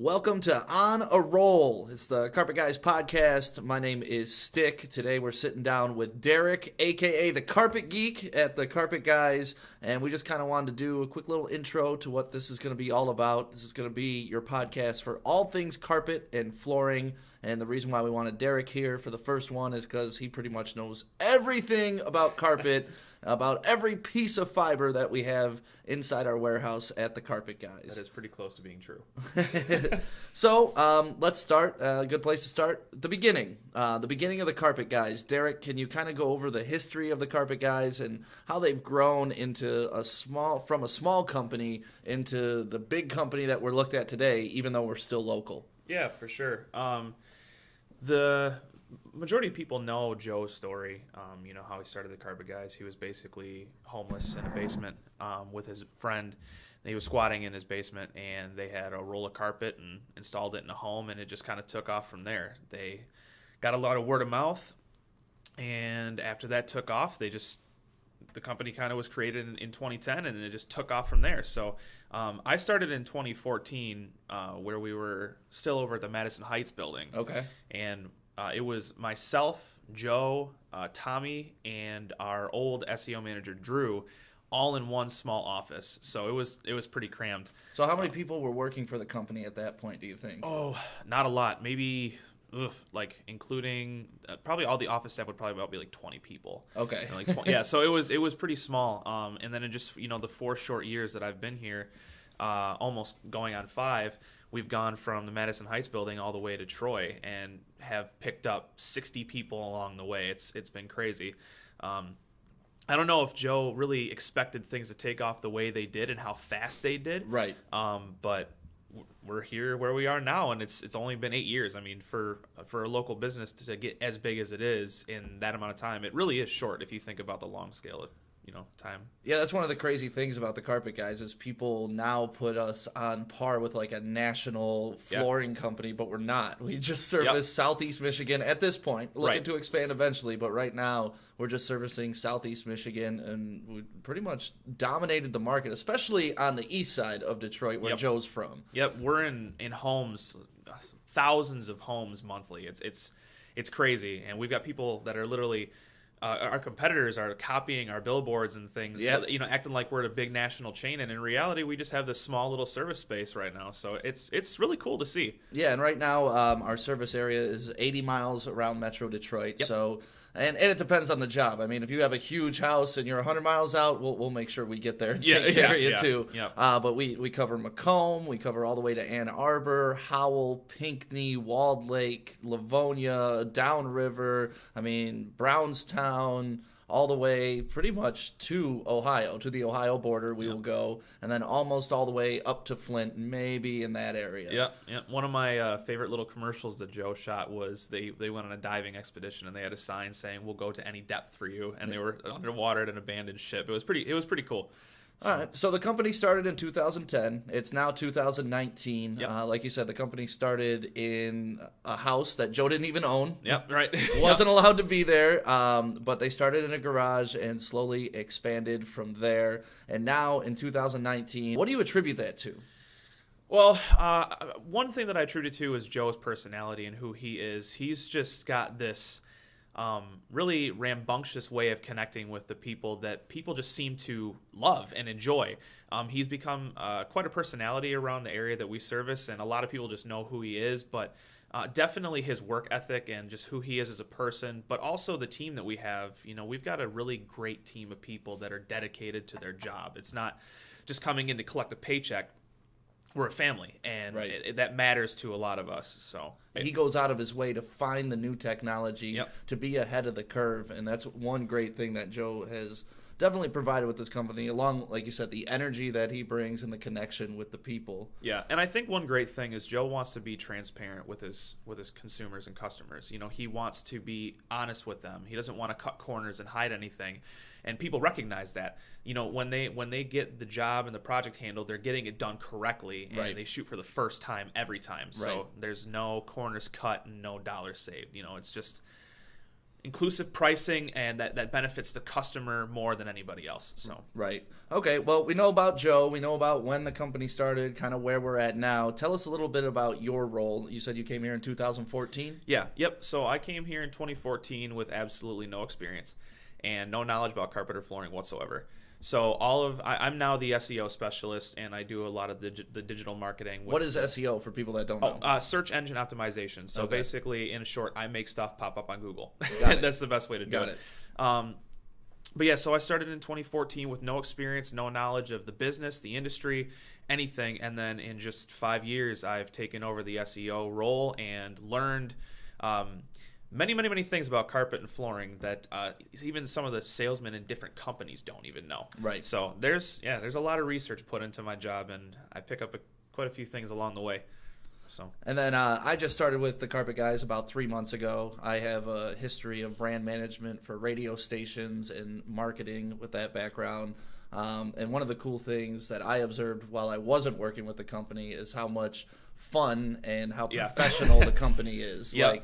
Welcome to On a Roll. It's the Carpet Guys podcast. My name is Stick. Today we're sitting down with Derek, aka the Carpet Geek at the Carpet Guys, and we just kind of wanted to do a quick little intro to what this is going to be all about. This is going to be your podcast for all things carpet and flooring, and the reason why we wanted Derek here for the first one is because he pretty much knows everything about carpet, about every piece of fiber that we have inside our warehouse at the Carpet Guys. That is pretty close to being true. So let's start. A good place to start. The beginning of the Carpet Guys. Derek, can you kind of go over the history of the Carpet Guys and how they've grown into from a small company into the big company that we're looked at today, even though we're still local? Yeah, for sure. The majority of people know Joe's story. You know how he started the Carpet Guys. He was basically homeless in a basement with his friend. He was squatting in his basement, and they had a roll of carpet and installed it in a home, and it just kind of took off from there. They got a lot of word of mouth, and after that took off, the company kind of was created in 2010, and it just took off from there. So I started in 2014 where we were still over at the Madison Heights building. Okay. And it was myself, Joe, Tommy, and our old SEO manager, Drew, all in one small office. So it was pretty crammed. So how many people were working for the company at that point, do you think? Oh, not a lot. Maybe, including probably all the office staff would probably about be like 20 people. Okay. Like 20, yeah, so it was pretty small. And then in just, the 4 short years that I've been here, almost going on 5, we've gone from the Madison Heights building all the way to Troy and have picked up 60 people along the way. It's been crazy. I don't know if Joe really expected things to take off the way they did and how fast they did. Right. But we're here where we are now, and it's only been 8 years. I mean, for a local business to get as big as it is in that amount of time, it really is short if you think about the long scale of time. Yeah, that's one of the crazy things about the Carpet Guys is people now put us on par with like a national flooring company, but we're not. We just service Southeast Michigan at this point. Looking to expand eventually, but right now we're just servicing Southeast Michigan, and we pretty much dominated the market, especially on the east side of Detroit where Joe's from. Yep, we're in homes, thousands of homes monthly. It's crazy, and we've got people that are literally our competitors are copying our billboards and things, acting like we're a big national chain, and in reality, we just have this small little service space right now. So it's really cool to see. Yeah, and right now our service area is 80 miles around Metro Detroit. Yep. So, and it depends on the job. I mean, if you have a huge house and you're 100 miles out, we'll make sure we get there and take care of you too. Yep. But we cover Macomb, we cover all the way to Ann Arbor, Howell, Pinckney, Walled Lake, Livonia, Downriver. I mean, Brownstown, all the way pretty much to Ohio, to the Ohio border we will go, and then almost all the way up to Flint, maybe in that area. Yeah. One of my favorite little commercials that Joe shot was they went on a diving expedition, and they had a sign saying, "We'll go to any depth for you," and they were underwater at an abandoned ship. It was pretty cool. All right, so the company started in 2010. It's now 2019. Yep. Like you said, the company started in a house that Joe didn't even own. Yep, right. Wasn't allowed to be there, but they started in a garage and slowly expanded from there. And now in 2019, what do you attribute that to? Well, one thing that I attribute to is Joe's personality and who he is. He's just got this really rambunctious way of connecting with the people that people just seem to love and enjoy. He's become quite a personality around the area that we service, and a lot of people just know who he is, but definitely his work ethic and just who he is as a person, but also the team that we have. We've got a really great team of people that are dedicated to their job. It's not just coming in to collect a paycheck. We're a family, and that matters to a lot of us. So he goes out of his way to find the new technology, to be ahead of the curve, and that's one great thing that Joe has definitely provided with this company, along, like you said, the energy that he brings and the connection with the people. Yeah, and I think one great thing is Joe wants to be transparent with his consumers and customers. He wants to be honest with them. He doesn't want to cut corners and hide anything. And people recognize that. When they get the job and the project handled, they're getting it done correctly, and they shoot for the first time every time. So there's no corners cut and no dollars saved. inclusive pricing, and that benefits the customer more than anybody else. So Right. Okay. Well, we know about Joe. We know about when the company started, kind of where we're at now. Tell us a little bit about your role. You said you came here in 2014. yeah, yep. So I came here in 2014 with absolutely no experience and no knowledge about carpet or flooring whatsoever. So I'm now the SEO specialist, and I do a lot of the digital marketing. What is SEO for people that don't know? Search engine optimization. So Okay. basically, in short, I make stuff pop up on Google. Got it. That's the best way to do Got it. it. But yeah, so I started in 2014 with no experience, no knowledge of the business, the industry, anything. And then in just 5 years, I've taken over the SEO role and learned many things about carpet and flooring that even some of the salesmen in different companies don't even know. Right. So there's a lot of research put into my job, and I pick up quite a few things along the way. So. And then I just started with the Carpet Guys about 3 months ago. I have a history of brand management for radio stations and marketing with that background. And one of the cool things that I observed while I wasn't working with the company is how much fun and how professional the company is. Yep. Like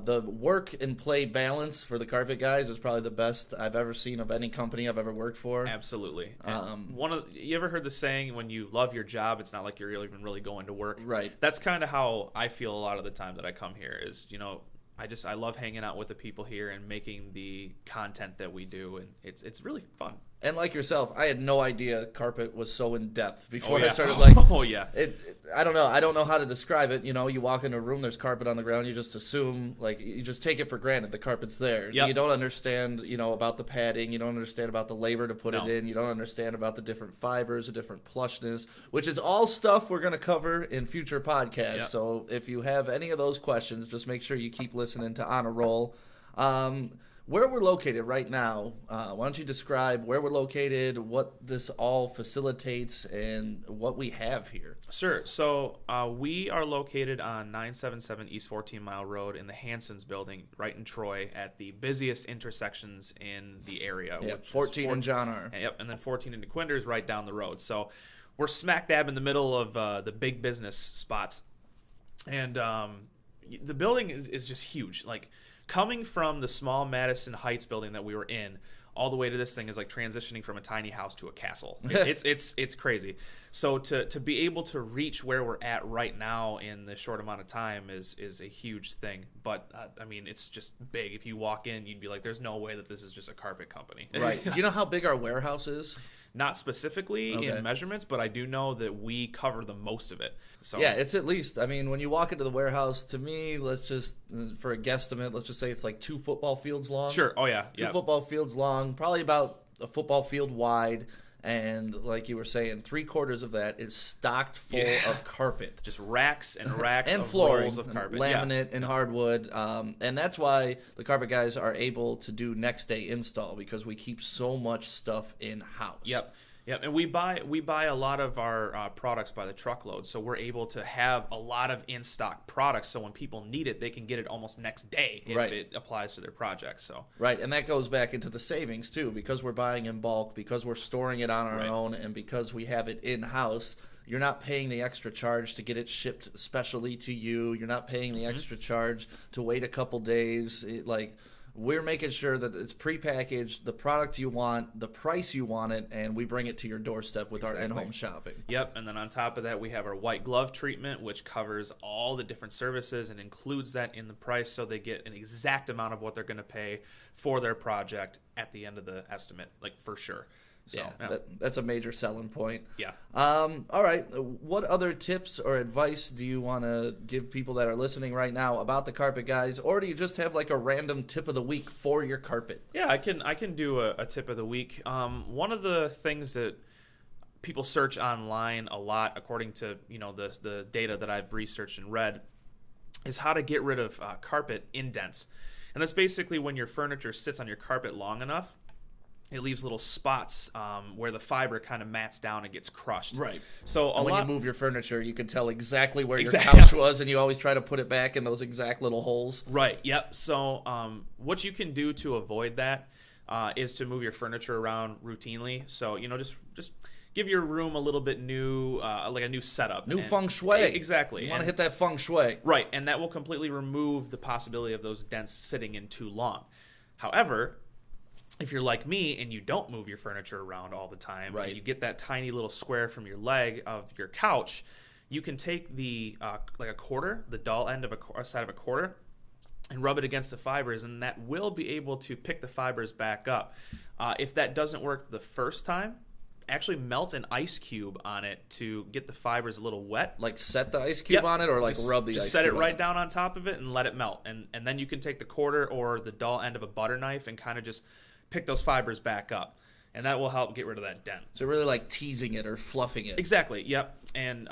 the work and play balance for the Carpet Guys is probably the best I've ever seen of any company I've ever worked for. Absolutely. You ever heard the saying, when you love your job, it's not like you're even really going to work? Right. That's kind of how I feel a lot of the time that I come here is, I love hanging out with the people here and making the content that we do, and it's really fun. And like yourself, I had no idea carpet was so in depth before yeah. I started. I don't know. I don't know how to describe it. You walk into a room, there's carpet on the ground. You just assume, you just take it for granted. The carpet's there. Yep. You don't understand, about the padding. You don't understand about the labor to put it in. You don't understand about the different fibers, the different plushness, which is all stuff we're going to cover in future podcasts. Yep. So if you have any of those questions, just make sure you keep listening to On a Roll. Where we're located right now, why don't you describe where we're located, what this all facilitates, and what we have here? Sure. So we are located on 977 East 14 Mile Road in the Hanson's building, right in Troy, at the busiest intersections in the area. Yep, 14 and John R. Yep, and then 14 into Quinders right down the road. So we're smack dab in the middle of the big business spots. And the building is just huge. Coming from the small Madison Heights building that we were in, all the way to this thing is like transitioning from a tiny house to a castle. It's crazy. So to be able to reach where we're at right now in the short amount of time is a huge thing. But it's just big. If you walk in, you'd be like, "There's no way that this is just a carpet company." Right. Do you know how big our warehouse is? Not specifically in measurements, but I do know that we cover the most of it. So yeah, it's at least, when you walk into the warehouse, to me, let's just, for a guesstimate, let's just say it's like 2 football fields long. Sure. Oh, yeah. 2 football fields long, probably about a football field wide. And like you were saying, 3/4 of that is stocked full of carpet. Just racks and racks and of flooring, rolls of carpet. Laminate and hardwood. And that's why the Carpet Guys are able to do next day install, because we keep so much stuff in-house. Yep. And we buy a lot of our products by the truckload, so we're able to have a lot of in-stock products, so when people need it, they can get it almost next day if it applies to their project. So right, and that goes back into the savings too, because we're buying in bulk, because we're storing it on our own, and because we have it in-house. You're not paying the extra charge to get it shipped specially to you. You're not paying the extra charge to wait a couple days. We're making sure that it's prepackaged, the product you want, the price you want it, and we bring it to your doorstep with our in-home shopping. Yep, and then on top of that, we have our white glove treatment, which covers all the different services and includes that in the price, so they get an exact amount of what they're going to pay for their project at the end of the estimate, for sure. So, that's a major selling point. Yeah. All right. What other tips or advice do you want to give people that are listening right now about the Carpet Guys, or do you just have a random tip of the week for your carpet? Yeah, I can do a tip of the week. One of the things that people search online a lot, according to the data that I've researched and read, is how to get rid of carpet indents, and that's basically when your furniture sits on your carpet long enough. It leaves little spots where the fiber kind of mats down and gets crushed. Right. So when you move your furniture, you can tell exactly where your couch was, and you always try to put it back in those exact little holes. Right. Yep. So what you can do to avoid that is to move your furniture around routinely. So just give your room a little bit new, like a new setup. New feng shui. Exactly. You want to hit that feng shui. Right, and that will completely remove the possibility of those dents sitting in too long. However, if you're like me and you don't move your furniture around all the time, right, and you get that tiny little square from your leg of your couch, you can take the like a quarter, the dull end of a side of a quarter, and rub it against the fibers, and that will be able to pick the fibers back up. If that doesn't work the first time, actually melt an ice cube on it to get the fibers a little wet. Like set the ice cube on it, or like rub the ice cube? Just set it right down on top of it and let it melt. And then you can take the quarter or the dull end of a butter knife and kind of just pick those fibers back up. And that will help get rid of that dent. So really like teasing it or fluffing it. Exactly, yep. And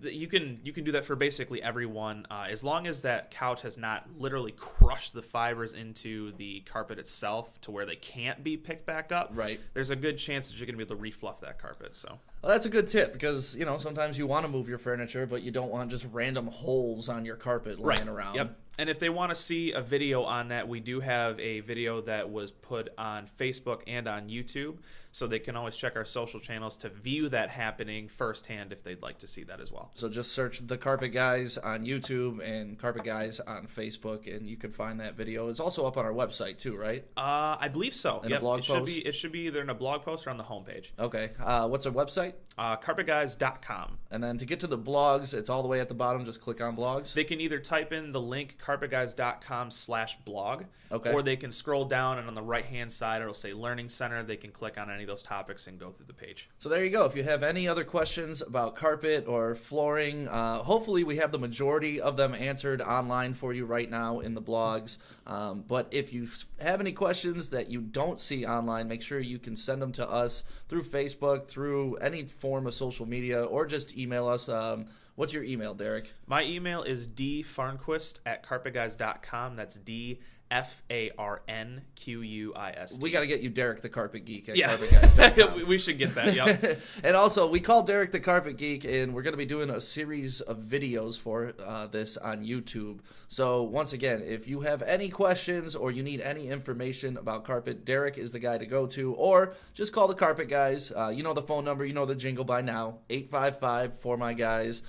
you can do that for basically everyone, as long as that couch has not literally crushed the fibers into the carpet itself to where they can't be picked back up. Right. There's a good chance that you're going to be able to refluff that carpet. So. Well, that's a good tip because, sometimes you want to move your furniture, but you don't want just random holes on your carpet lying around. Yep. And if they want to see a video on that, we do have a video that was put on Facebook and on YouTube, so they can always check our social channels to view that happening firsthand if they'd like to see that as well. So just search The Carpet Guys on YouTube and Carpet Guys on Facebook, and you can find that video. It's also up on our website too, right? I believe so. In a blog post? It should be either in a blog post or on the homepage. Okay. What's our website? Carpetguys.com. And then to get to the blogs, it's all the way at the bottom. Just click on blogs. They can either type in the link carpetguys.com/blog, okay, or they can scroll down and on the right-hand side it'll say Learning Center. They can click on any of those topics and go through the page. So there you go. If you have any other questions about carpet or flooring, hopefully we have the majority of them answered online for you right now in the blogs. But if you have any questions that you don't see online, make sure you can send them to us through Facebook, through any form of social media, or just email us. What's your email, Derek? My email is dfarnquist@carpetguys.com. That's DFARNQUIST. We got to get you Derek the Carpet Geek at yeah. carpetguys.com. We should get that, yeah. And also, we call Derek the Carpet Geek, and we're going to be doing a series of videos for this on YouTube. So, once again, if you have any questions or you need any information about carpet, Derek is the guy to go to, or just call the Carpet Guys. You know the phone number, you know the jingle by now, 855-4MY-GUYS.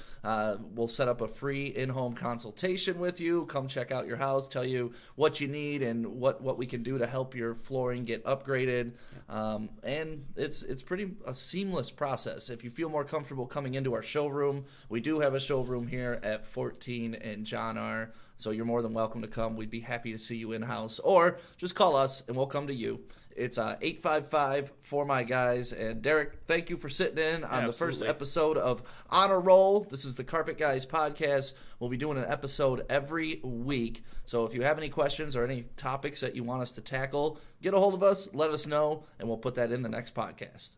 We'll set up a free in-home consultation with you. Come check out your house, tell you what you need and what we can do to help your flooring get upgraded. And it's pretty a seamless process. If you feel more comfortable coming into our showroom, we do have a showroom here at 14 and John R. So you're more than welcome to come. We'd be happy to see you in-house. Or just call us and we'll come to you. It's 855-4MY-GUYS. And Derek, thank you for sitting in on the first episode of On a Roll. This is the Carpet Guys podcast. We'll be doing an episode every week. So if you have any questions or any topics that you want us to tackle, get a hold of us, let us know, and we'll put that in the next podcast.